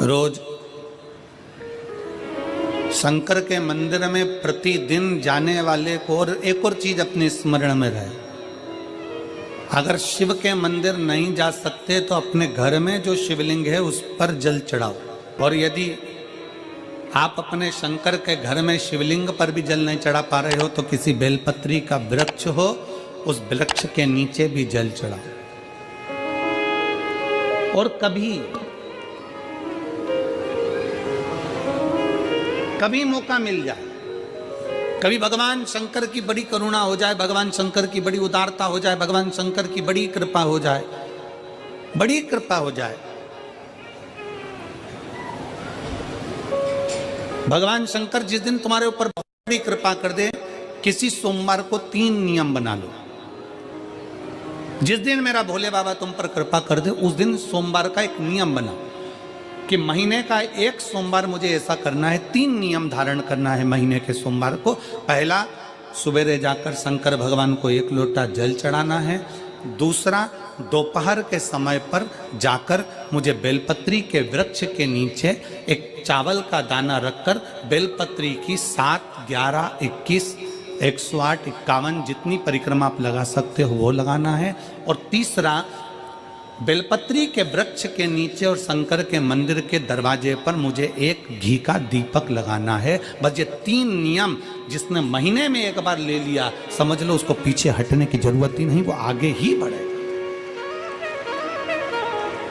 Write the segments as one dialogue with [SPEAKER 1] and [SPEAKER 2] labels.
[SPEAKER 1] रोज शंकर के मंदिर में प्रतिदिन जाने वाले को और एक और चीज अपने स्मरण में रहे, अगर शिव के मंदिर नहीं जा सकते तो अपने घर में जो शिवलिंग है उस पर जल चढ़ाओ। और यदि आप अपने शंकर के घर में शिवलिंग पर भी जल नहीं चढ़ा पा रहे हो तो किसी बेलपत्री का वृक्ष हो, उस वृक्ष के नीचे भी जल चढ़ाओ। और कभी मौका मिल जाए, कभी भगवान शंकर की बड़ी करुणा हो जाए, भगवान शंकर की बड़ी उदारता हो जाए, भगवान शंकर की बड़ी कृपा हो जाए, बड़ी कृपा हो जाए, भगवान शंकर जिस दिन तुम्हारे ऊपर बड़ी कृपा कर दे, किसी सोमवार को 3 नियम बना लो। जिस दिन मेरा भोले बाबा तुम पर कृपा कर दे उस दिन सोमवार का एक नियम बना कि महीने का एक सोमवार मुझे ऐसा करना है, 3 नियम धारण करना है महीने के सोमवार को। पहला, सुबेरे जाकर शंकर भगवान को 1 लोटा जल चढ़ाना है। दूसरा, दोपहर के समय पर जाकर मुझे बेलपत्री के वृक्ष के नीचे एक चावल का दाना रखकर बेलपत्री की 7, 11, 21, 108, 51 जितनी परिक्रमा आप लगा सकते हो वो लगाना है। और तीसरा, बेलपत्री के वृक्ष के नीचे और शंकर के मंदिर के दरवाजे पर मुझे एक घी का दीपक लगाना है। बस ये 3 नियम जिसने महीने में एक बार ले लिया, समझ लो उसको पीछे हटने की जरूरत ही नहीं, वो आगे ही बढ़े।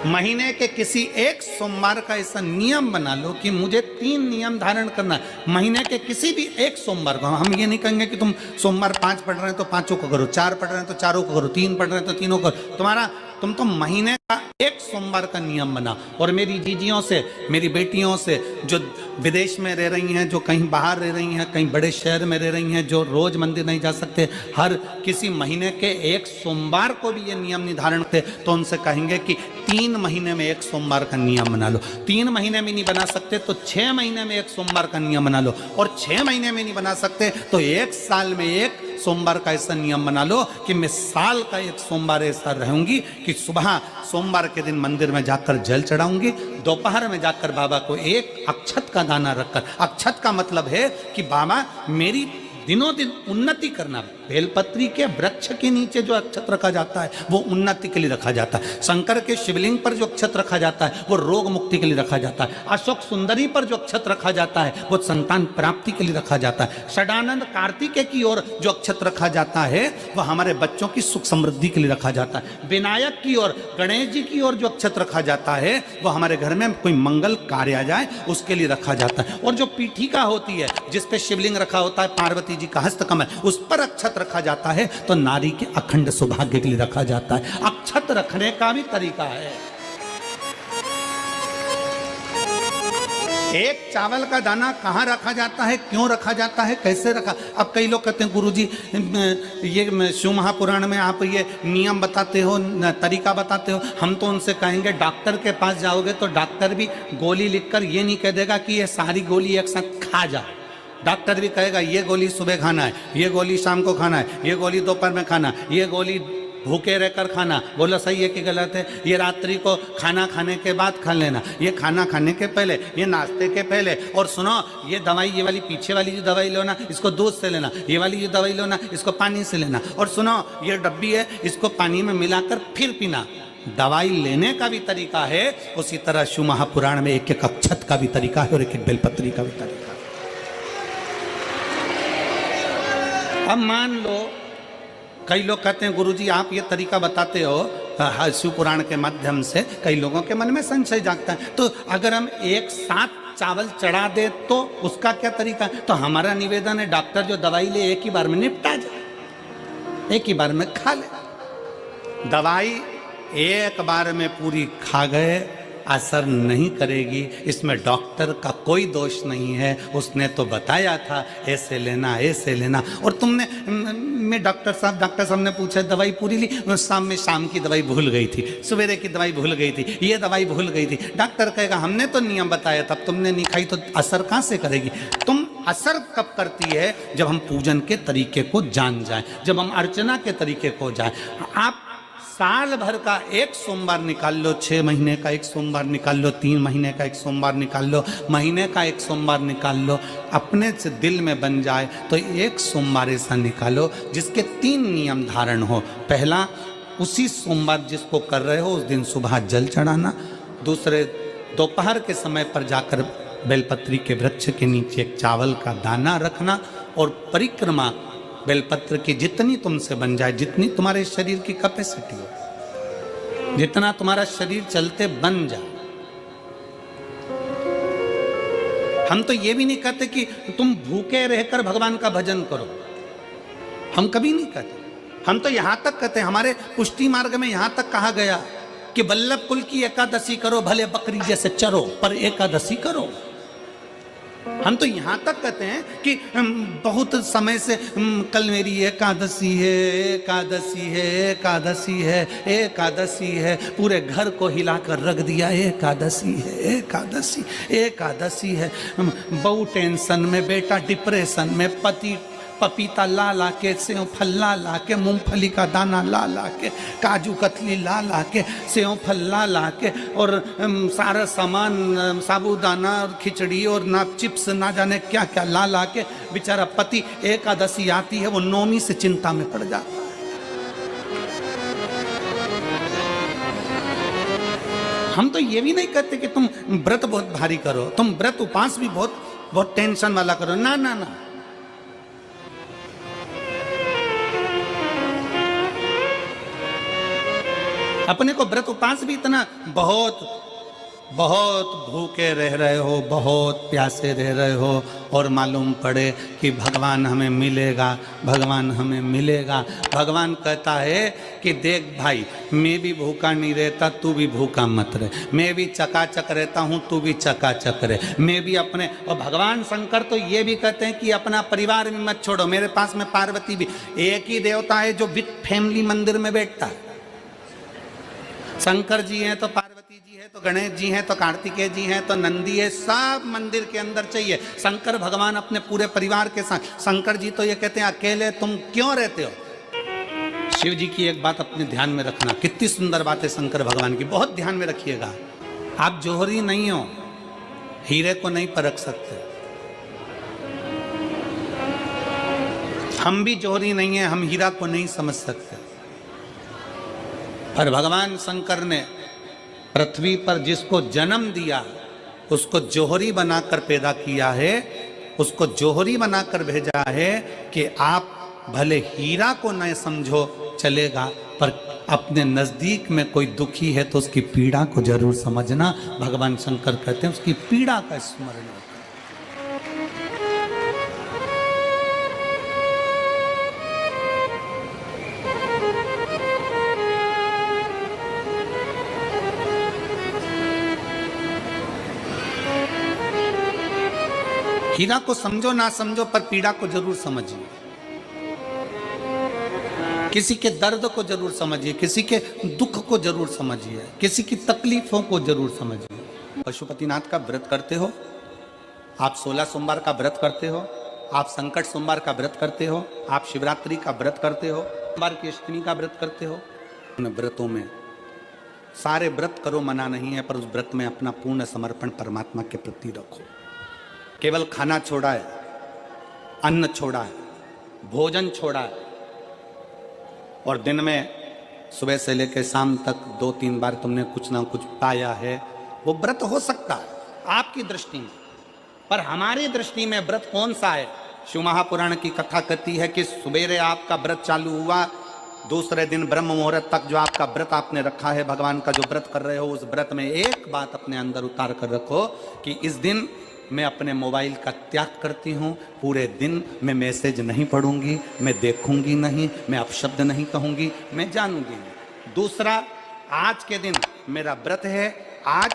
[SPEAKER 1] महीने के किसी एक सोमवार का ऐसा नियम बना लो कि मुझे 3 नियम धारण करना है महीने के किसी भी एक सोमवार को। हम ये नहीं कहेंगे कि तुम सोमवार 5 पढ़ रहे हैं तो 5 को करो, 4 पढ़ रहे हैं तो 4 को करो, 3 पढ़ रहे हैं तो 3 को करो। तुम तो महीने का एक सोमवार का नियम बना। और मेरी जीजियों से, मेरी बेटियों से जो विदेश में रह रही हैं, जो कहीं बाहर रह रही हैं, कहीं बड़े शहर में रह रही हैं, जो रोज मंदिर नहीं जा सकते, हर किसी महीने के एक सोमवार को भी ये नियम निर्धारण करते, तो उनसे कहेंगे कि 3 महीने में एक सोमवार का नियम बना लो। 3 महीने में नहीं बना सकते तो 6 महीने में एक सोमवार का नियम बना लो। और 6 महीने में नहीं बना सकते तो 1 साल में एक सोमवार का ऐसा नियम बना लो कि मैं साल का एक सोमवार ऐसा रहूंगी कि सुबह सोमवार के दिन मंदिर में जाकर जल चढ़ाऊंगी, दोपहर में जाकर बाबा को एक अक्षत का दाना रखकर, अक्षत का मतलब है कि बाबा मेरी दिनों दिन उन्नति करना। बेलपत्री के वृक्ष के नीचे जो अक्षत रखा जाता है वो उन्नति के लिए रखा जाता है। शंकर के शिवलिंग पर जो अक्षत रखा जाता है वो रोग मुक्ति के लिए रखा जाता है। अशोक सुंदरी पर जो अक्षत रखा जाता है वो संतान प्राप्ति के लिए रखा जाता है। षडानंद कार्तिकेय की ओर जो अक्षत रखा जाता है वह हमारे बच्चों की सुख समृद्धि के लिए रखा जाता है। विनायक की ओर, गणेश जी की ओर जो अक्षत रखा जाता है वो हमारे घर में कोई मंगल कार्य आ जाए उसके लिए रखा जाता है। और जो पीठिका होती है जिस पे शिवलिंग रखा होता है, पार्वती जी का हस्तकमल, उस पर अक्षत रखा जाता है तो नारी के अखंड सौभाग्य के लिए रखा जाता है। अक्षत रखने का भी तरीका है। एक चावल का दाना कहाँ रखा जाता है, क्यों रखा जाता है, कैसे रखा। अब कई लोग कहते हैं गुरुजी ये शिव महापुराण में आप ये नियम बताते हो, तरीका बताते हो। हम तो उनसे कहेंगे डॉक्टर के पास जाओगे तो डॉक्टर भी गोली लिखकर ये नहीं कह देगा कि ये सारी गोली एक साथ खा जा। डॉक्टर भी कहेगा ये गोली सुबह खाना है, ये गोली शाम को खाना है, ये गोली दोपहर में खाना, ये गोली भूखे रहकर खाना। बोलो सही है कि गलत है? ये रात्रि को खाना खाने के बाद खा लेना, ये खाना खाने के पहले, ये नाश्ते के पहले। और सुनो, ये दवाई, ये वाली पीछे वाली जो दवाई लो ना इसको दूध से लेना, ये वाली जो दवाई लो ना इसको पानी से लेना। और सुनो, ये डब्बी है इसको पानी में मिलाकर फिर पीना। दवाई लेने का भी तरीका है, उसी तरह शिव महापुराण में एक एक अक्षत का भी तरीका है और एक एक बेलपत्री का भी तरीका है। अब मान लो कई लोग कहते हैं गुरुजी आप ये तरीका बताते हो शिव पुराण के माध्यम से, कई लोगों के मन में संशय जागता है, तो अगर हम एक साथ चावल चढ़ा दे तो उसका क्या तरीका है? तो हमारा निवेदन है डॉक्टर जो दवाई ले एक ही बार में निपटा जाए, एक ही बार में खा ले। दवाई एक बार में पूरी खा गए असर नहीं करेगी, इसमें डॉक्टर का कोई दोष नहीं है। उसने तो बताया था ऐसे लेना, ऐसे लेना। और तुमने मैं डॉक्टर साहब ने पूछा दवाई पूरी ली, शाम की दवाई भूल गई थी, सवेरे की दवाई भूल गई थी, ये दवाई भूल गई थी। डॉक्टर कहेगा हमने तो नियम बताया था, तुमने नहीं खाई तो असर कहाँ से करेगी? तुम असर कब करती है? जब हम पूजन के तरीके को जान जाएं, जब हम अर्चना के तरीके को जाएं। आप साल भर का एक सोमवार निकाल लो, 6 महीने का एक सोमवार निकाल लो, 3 महीने का एक सोमवार निकाल लो, महीने का एक सोमवार निकाल लो, अपने से दिल में बन जाए तो एक सोमवार ऐसा निकालो जिसके 3 नियम धारण हो। पहला, उसी सोमवार जिसको कर रहे हो उस दिन सुबह जल चढ़ाना। दूसरे, दोपहर के समय पर जाकर बेलपत्री के वृक्ष के नीचे एक चावल का दाना रखना और परिक्रमा बेलपत्र की जितनी तुमसे बन जाए, जितनी तुम्हारे शरीर की कैपेसिटी हो, जितना तुम्हारा शरीर चलते बन जाए। हम तो ये भी नहीं कहते कि तुम भूखे रहकर भगवान का भजन करो, हम कभी नहीं कहते। हम तो यहां तक कहते हैं, हमारे पुष्टि मार्ग में यहां तक कहा गया कि वल्लभ कुल की एकादशी करो, भले बकरी जैसे चरो पर एकादशी करो। हम तो यहाँ तक कहते हैं कि बहुत समय से कल मेरी एकादशी है, एकादशी है, एकादशी है, एकादशी है, पूरे घर को हिलाकर रख दिया, एकादशी है, एकादशी, एकादशी है। बहू टेंशन में, बेटा डिप्रेशन में, पति पपीता ला ला के, सेव फल ला के, मूंगफली का दाना ला के, काजू कतली ला के, सेव फल ला के, और सारा सामान, साबूदाना और खिचड़ी और ना चिप्स ना जाने क्या क्या ला के, बेचारा पति एकादशी आती है वो नौमी से चिंता में पड़ जाता है। हम तो ये भी नहीं कहते कि तुम व्रत बहुत भारी करो, तुम व्रत उपास भी बहुत टेंशन वाला करो, ना ना ना। अपने को व्रत उपास भी इतना बहुत भूखे रह रहे हो, बहुत प्यासे रह रहे हो, और मालूम पड़े कि भगवान हमें मिलेगा, भगवान हमें मिलेगा। भगवान कहता है कि देख भाई, मैं भी भूखा नहीं रहता, तू भी भूखा मत रहे, मैं भी चकाचक रहता हूँ, तू भी चकाचक रहे, मैं भी अपने। और भगवान शंकर तो ये भी कहते हैं कि अपना परिवार भी मत छोड़ो। मेरे पास में पार्वती भी, एक ही देवता है जो विद फैमिली मंदिर में बैठता है। शंकर जी हैं तो पार्वती जी है, तो गणेश जी हैं, तो कार्तिकेय जी हैं, तो नंदी है, सब मंदिर के अंदर चाहिए। शंकर भगवान अपने पूरे परिवार के साथ। शंकर जी तो ये कहते हैं अकेले तुम क्यों रहते हो। शिव जी की एक बात अपने ध्यान में रखना, कितनी सुंदर बात है शंकर भगवान की, बहुत ध्यान में रखिएगा। आप जौहरी नहीं हो, हीरे को नहीं परख सकते। हम भी जौहरी नहीं है, हम हीरा को नहीं समझ सकते। पर भगवान शंकर ने पृथ्वी पर जिसको जन्म दिया उसको जौहरी बनाकर पैदा किया है, उसको जौहरी बनाकर भेजा है कि आप भले हीरा को न समझो चलेगा, पर अपने नजदीक में कोई दुखी है तो उसकी पीड़ा को जरूर समझना। भगवान शंकर कहते हैं उसकी पीड़ा का स्मरण। हीरा को समझो ना समझो पर पीड़ा को जरूर समझिए, किसी के दर्द को जरूर समझिए, किसी के दुख को जरूर समझिए, किसी की तकलीफों को जरूर समझिए। पशुपतिनाथ का व्रत करते हो आप, 16 सोमवार का व्रत करते हो आप, संकट सोमवार का व्रत करते हो आप, शिवरात्रि का व्रत करते हो, सोमवार की अष्टमी का व्रत करते हो। उन व्रतों में सारे व्रत करो, मना नहीं है, पर उस व्रत में अपना पूर्ण समर्पण परमात्मा के प्रति रखो। केवल खाना छोड़ा है, अन्न छोड़ा है, भोजन छोड़ा है, और दिन में सुबह से लेकर शाम तक 2-3 बार तुमने कुछ ना कुछ पाया है, वो व्रत हो सकता है आपकी दृष्टि में, पर हमारी दृष्टि में व्रत कौन सा है। शिव महापुराण की कथा कहती है कि सुबेरे आपका व्रत चालू हुआ, दूसरे दिन ब्रह्म मुहूर्त तक जो आपका व्रत आपने रखा है, भगवान का जो व्रत कर रहे हो, उस व्रत में एक बात अपने अंदर उतार कर रखो कि इस दिन मैं अपने मोबाइल का त्याग करती हूँ, पूरे दिन मैं मैसेज नहीं पढ़ूंगी, मैं देखूंगी नहीं, मैं अपशब्द नहीं कहूंगी, मैं जानूंगी। दूसरा, आज के दिन मेरा व्रत है, आज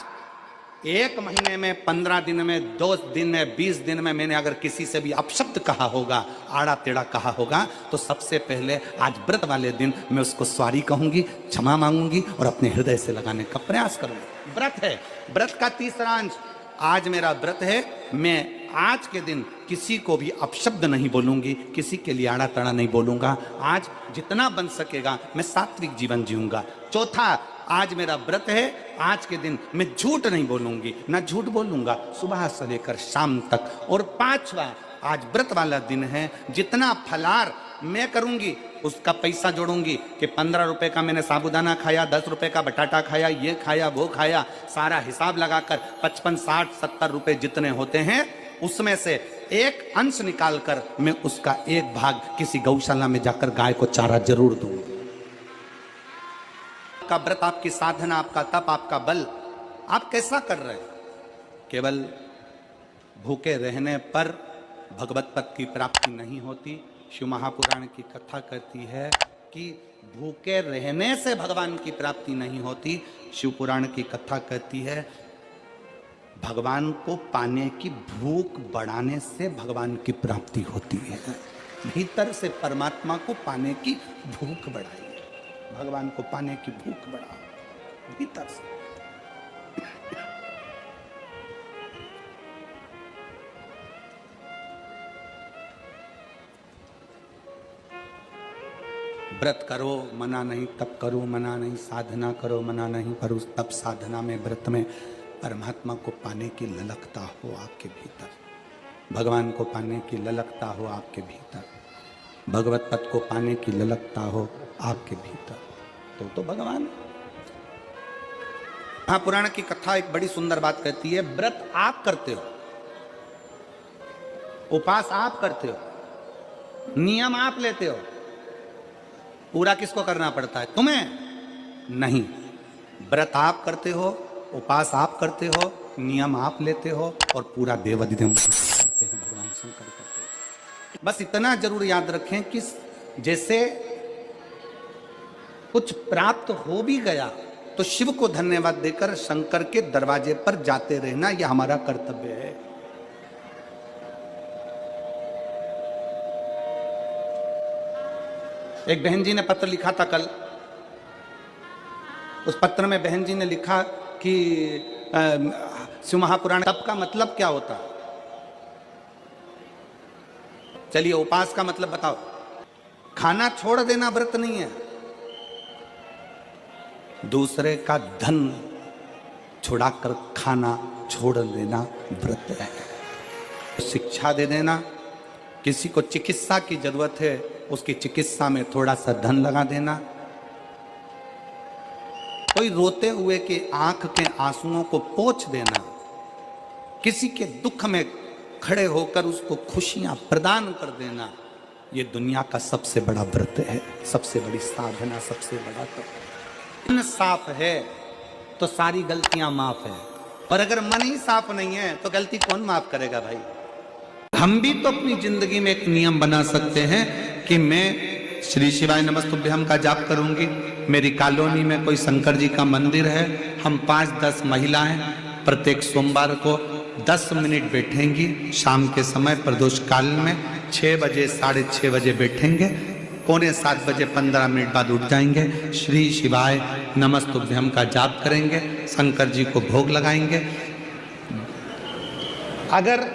[SPEAKER 1] 1 महीने में, 15 दिन में, 2 दिन में, 20 दिन में मैंने अगर किसी से भी अपशब्द कहा होगा, आड़ा टेढ़ा कहा होगा, तो सबसे पहले आज व्रत वाले दिन मैं उसको सॉरी कहूंगी, क्षमा मांगूंगी और अपने हृदय से लगाने का प्रयास करूंगी। व्रत है, व्रत का तीसरा अंश, आज मेरा व्रत है, मैं आज के दिन किसी को भी अपशब्द नहीं बोलूंगी, किसी के लिए आड़ा तड़ा नहीं बोलूंगा। आज जितना बन सकेगा मैं सात्विक जीवन जीऊंगा। चौथा, आज मेरा व्रत है, आज के दिन मैं झूठ नहीं बोलूंगी, ना झूठ बोलूंगा सुबह से लेकर शाम तक। और पांचवा, आज व्रत वाला दिन है, जितना फलार मैं करूंगी उसका पैसा जोड़ूंगी कि 15 रुपए का मैंने साबुदाना खाया, 10 रुपए का बटाटा खाया, ये खाया वो खाया, सारा हिसाब लगाकर 55, 60, 70 रुपए जितने होते हैं उसमें से एक अंश निकालकर मैं उसका एक भाग किसी गौशाला में जाकर गाय को चारा जरूर दूंगी। आपका व्रत, आपकी साधना, आपका तप, आपका बल, आप कैसा कर रहे हैं? केवल भूखे रहने पर भगवत पद की प्राप्ति नहीं होती। शिव महापुराण की कथा कहती है कि भूखे रहने से भगवान की प्राप्ति नहीं होती। शिव पुराण की कथा कहती है भगवान को पाने की भूख बढ़ाने से भगवान की प्राप्ति होती है। भीतर से परमात्मा को पाने की भूख बढ़ाइए, भगवान को पाने की भूख बढ़ाओ भीतर से। व्रत करो मना नहीं, तप करो मना नहीं, साधना करो मना नहीं, पर उस तप साधना में, व्रत में परमात्मा को पाने की ललकता हो आपके भीतर, भगवान को पाने की ललकता हो आपके भीतर, भगवत पद को पाने की ललकता हो आपके भीतर, तो भगवान। महापुराण की कथा एक बड़ी सुंदर बात कहती है, व्रत आप करते हो, उपास आप करते हो, नियम आप लेते हो, पूरा किसको करना पड़ता है? तुम्हें नहीं। व्रत आप करते हो, उपास आप करते हो, नियम आप लेते हो और पूरा देवाधिदेव करते हैं, भगवान शंकर करते हैं। बस इतना जरूर याद रखें कि जैसे कुछ प्राप्त हो भी गया तो शिव को धन्यवाद देकर शंकर के दरवाजे पर जाते रहना, यह हमारा कर्तव्य है। एक बहन जी ने पत्र लिखा था कल, उस पत्र में बहन जी ने लिखा कि शिव महापुराण तप का मतलब क्या होता है? चलिए उपास का मतलब बताओ। खाना छोड़ देना व्रत नहीं है, दूसरे का धन छुड़ाकर खाना छोड़ देना व्रत है। शिक्षा दे देना, किसी को चिकित्सा की जरूरत है उसकी चिकित्सा में थोड़ा सा धन लगा देना, कोई रोते हुए के आंख के आंसुओं को पोंछ देना, किसी के दुख में खड़े होकर उसको खुशियां प्रदान कर देना, ये दुनिया का सबसे बड़ा व्रत है, सबसे बड़ी साधना, सबसे बड़ा तप। मन साफ है तो सारी गलतियां माफ है, और अगर मन ही साफ नहीं है तो गलती कौन माफ करेगा भाई? हम भी तो अपनी जिंदगी में एक नियम बना सकते हैं कि मैं श्री शिवाय नमस्तुभ्यम का जाप करूंगी, मेरी कॉलोनी में कोई शंकर जी का मंदिर है, हम 5-10 महिलाएं प्रत्येक सोमवार को 10 मिनट बैठेंगी, शाम के समय प्रदोष काल में 6 बजे 6:30 बजे बैठेंगे, 6:45 बजे 15 मिनट बाद उठ जाएंगे, श्री शिवाय नमस्तुभ्यम का जाप करेंगे, शंकर जी को भोग लगाएंगे। अगर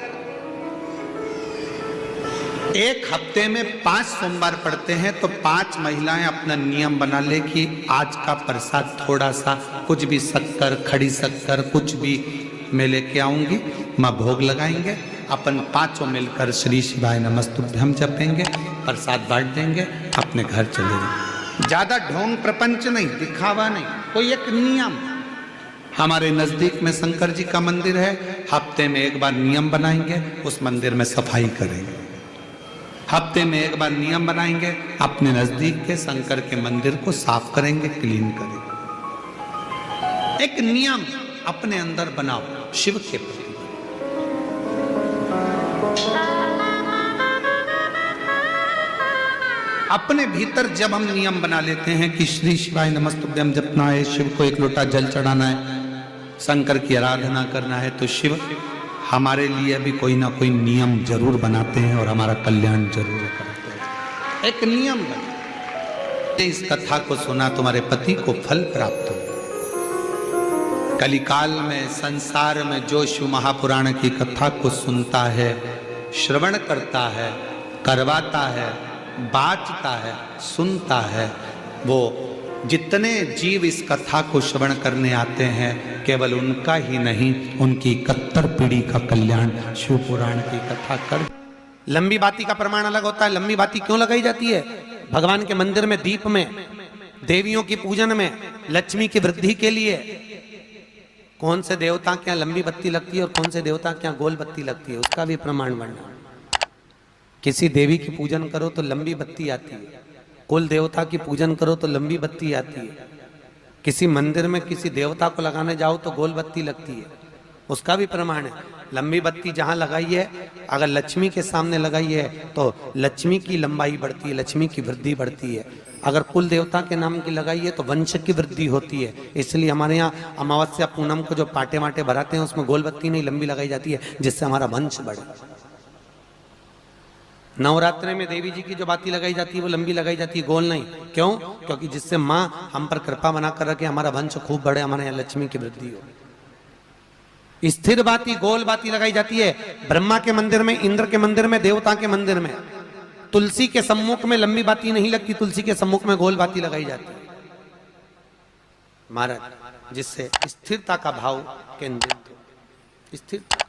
[SPEAKER 1] एक हफ्ते में 5 सोमवार पड़ते हैं तो 5 महिलाएं अपना नियम बना ले कि आज का प्रसाद थोड़ा सा, कुछ भी शक्कर, खड़ी शक्कर, कुछ भी मैं लेके आऊंगी, माँ भोग लगाएंगे, अपन 5 मिलकर श्री शिवाय नमस्तुभ्यम जपेंगे, प्रसाद बांट देंगे, अपने घर चले जाएंगे। ज्यादा ढोंग प्रपंच नहीं, दिखावा नहीं, कोई एक नियम। हमारे नजदीक में शंकर जी का मंदिर है, हफ्ते में एक बार नियम बनाएंगे, उस मंदिर में सफाई करेंगे, हफ्ते में एक बार नियम बनाएंगे, अपने नजदीक के शंकर के मंदिर को साफ करेंगे, क्लीन करेंगे। एक नियम अपने अंदर बनाओ शिव के प्रति। अपने भीतर जब हम नियम बना लेते हैं कि श्री शिवाय नमस्तुभ्यम जपना है, शिव को एक लोटा जल चढ़ाना है, शंकर की आराधना करना है, तो शिव हमारे लिए भी कोई ना कोई नियम जरूर बनाते हैं और हमारा कल्याण जरूर करते हैं। एक नियम बना, इस कथा को सुना, तुम्हारे पति को फल प्राप्त हो। कलिकाल में संसार में जो शिव महापुराण की कथा को सुनता है, श्रवण करता है, करवाता है, बाँचता है, सुनता है, वो जितने जीव इस कथा को श्रवण करने आते हैं, केवल उनका ही नहीं, उनकी 71 पीढ़ी का कल्याण शिव पुराण की कथा कर। लंबी बाती का प्रमाण अलग होता है। लंबी बाती क्यों लगाई जाती है? भगवान के मंदिर में, दीप में, देवियों की पूजन में, लक्ष्मी की वृद्धि के लिए। कौन से देवता के यहाँ लंबी बत्ती लगती है और कौन से देवता के यहाँ गोल बत्ती लगती है, उसका भी प्रमाण वर्णन। किसी देवी की पूजन करो तो लंबी बत्ती आती है, कुल देवता की पूजन करो तो लंबी बत्ती आती है, किसी मंदिर में किसी देवता को लगाने जाओ तो गोल बत्ती लगती है, उसका भी प्रमाण है। लंबी बत्ती जहाँ लगाई है, अगर लक्ष्मी के सामने लगाई है तो लक्ष्मी की लंबाई बढ़ती है, लक्ष्मी की वृद्धि बढ़ती है। अगर कुल देवता के नाम की लगाई है तो वंश की वृद्धि होती है। इसलिए हमारे यहाँ अमावस्या पूनम को जो पाटे वाटे भराते हैं उसमें गोल बत्ती नहीं लंबी लगाई जाती है, जिससे हमारा वंश बढ़े। नवरात्रि में देवी जी की जो बाती लगाई जाती है वो लंबी लगाई जाती है, गोल नहीं। क्यों? क्योंकि जिससे माँ हम पर कृपा बना कर रखे, हमारा वंश खूब बढ़े, हमारे यहाँ लक्ष्मी की वृद्धि हो। स्थिर बाती, गोल बाती लगाई जाती है ब्रह्मा के मंदिर में, इंद्र के मंदिर में, देवता के मंदिर में। तुलसी के सम्मुख में लंबी बाती नहीं लगती, तुलसी के सम्मुख में गोल बाती लगाई जाती है महाराज, जिससे स्थिरता का भाव केंद्रित हो। स्थिरता